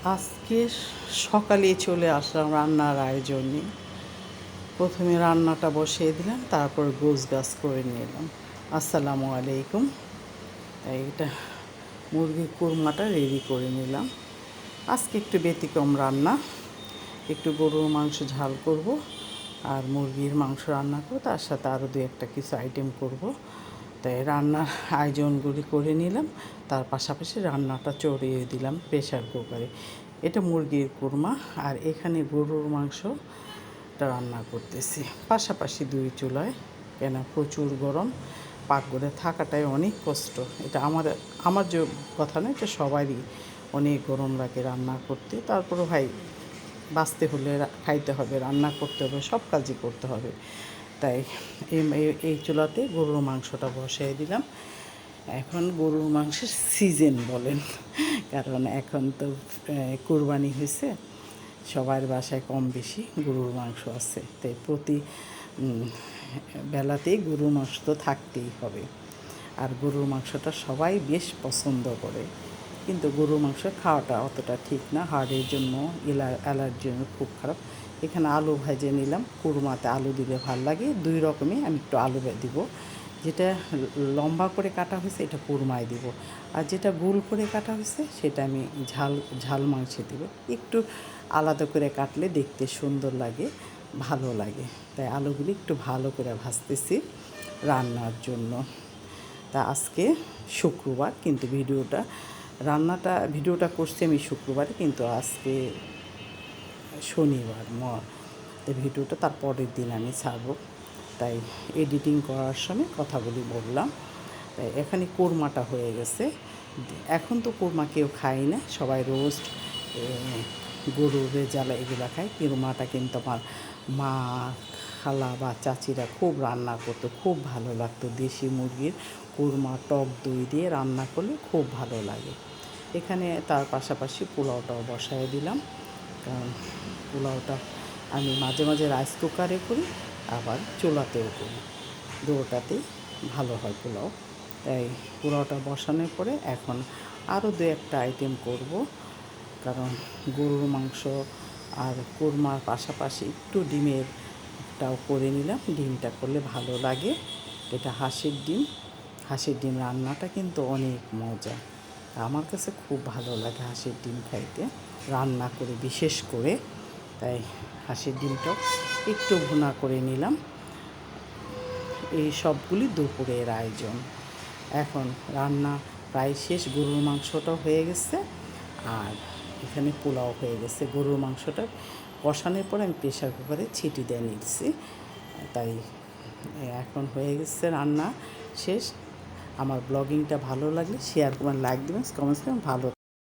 আজকে সকালে চলে আসলাম রান্নার আয়োজন নিয়ে। প্রথমে রান্নাটা বসিয়ে দিলাম, তারপর গোছগাছ করে নিলাম। আসসালামু আলাইকুম। এইটা মুরগির কোরমাটা রেডি করে নিলাম। আজকে একটু ব্যতিক্রম রান্না, একটু গরুর মাংস ঝাল করব আর মুরগির মাংস রান্না করব, তার সাথে আরও দু একটা কিছু আইটেম করব। তাই রান্নার আয়োজনগুলি করে নিলাম, তার পাশাপাশি রান্নাটা চড়িয়ে দিলাম প্রেশার কুকারে। এটা মুরগির কোরমা আর এখানে গরুর মাংসটা রান্না করতেছি পাশাপাশি দুই চুলায়, কেন প্রচুর গরম, পাকঘরে থাকাটাই অনেক কষ্ট। এটা আমার যে কথা না, এটা সবারই অনেক গরম লাগে রান্না করতে। তারপরে ভাই বাঁচতে হলে খাইতে হবে, রান্না করতে হবে, সব কাজই করতে হবে। তাই এই চুলাতে গরুর মাংসটা বসিয়ে দিলাম। এখন গরুর মাংসের সিজন বলেন, কারণ এখন তো কুরবানি হয়েছে, সবার বাসায় কম বেশি গরুর মাংস আছে। তাই প্রতি বেলাতেই গরুর মাংস তো থাকতেই হবে। আর গরুর মাংসটা সবাই বেশ পছন্দ করে, কিন্তু গরুর মাংস খাওয়াটা অতটা ঠিক না, হার্টের জন্য, অ্যালার্জির জন্য খুব খারাপ। এখানে আলু ভেজে নিলাম, কুরমাতে আলু দিলে ভালো লাগে, দুই রকমই আমি একটু আলু দিব। যেটা লম্বা করে কাটা হয়েছে এটা কুরমায় দিব, আর যেটা গোল করে কাটা হয়েছে সেটা আমি ঝাল মাংসে দিব। একটু আলাদা করে কাটলে দেখতে সুন্দর লাগে, ভালো লাগে। তাই আলুগুলি একটু ভালো করে ভাজতেছি রান্নার জন্য। তা আজকে শুক্রবার, কিন্তু ভিডিওটা করছি আমি শুক্রবারে, কিন্তু আজকে শনিবার তো ভিডিওটা তার পরের দিন আমি ছাড়ব। তাই এডিটিং করার সময় কথাগুলি বললাম। তাই এখানে কোরমাটা হয়ে গেছে। এখন তো কোরমা কেউ খায় না, সবাই রোস্ট, গরুর রেজালা এগুলো খায়। কোরমাটা কিন্তু আমার মা, খালা বা চাচিরা খুব রান্না করতো, খুব ভালো লাগতো। দেশি মুরগির কোরমা টক দই দিয়ে রান্না করলে খুব ভালো লাগে। এখানে তার পাশাপাশি পোলাওটাও বসায় দিলাম, কারণ পোলাওটা আমি মাঝে মাঝে রাইস কুকারে করি, আবার চুলাতেও করি, দুটোতেই ভালো হয় পোলাও। তাই পোলাওটা বসানোর পরে এখন আরও দু একটা আইটেম করব, কারণ গরুর মাংস আর কোরমার পাশাপাশি একটু ডিমেরটাও করে নিলাম। ডিমটা করলে ভালো লাগে। এটা হাঁসের ডিম রান্নাটা কিন্তু অনেক মজা, আমার কাছে খুব ভালো লাগে হাঁসের ডিম খাইতে, রান্না করে বিশেষ করে। তাই হাঁসের ডিমটাও একটু ভুনা করে নিলাম। এই সবগুলি দুপুরের আয়োজন। এখন রান্না প্রায় শেষ, গরুর মাংসটাও হয়ে গেছে আর এখানে পোলাও হয়ে গেছে। গরুর মাংসটা কষানোর পরে আমি প্রেশার কুকারে ছিটি দিয়ে নিচ্ছি। তাই এখন হয়ে গেছে রান্না শেষ। আমার ব্লগিংটা ভালো লাগলে শেয়ার করবেন, লাইক দেবেন, কমেন্টস করবেন। ভালো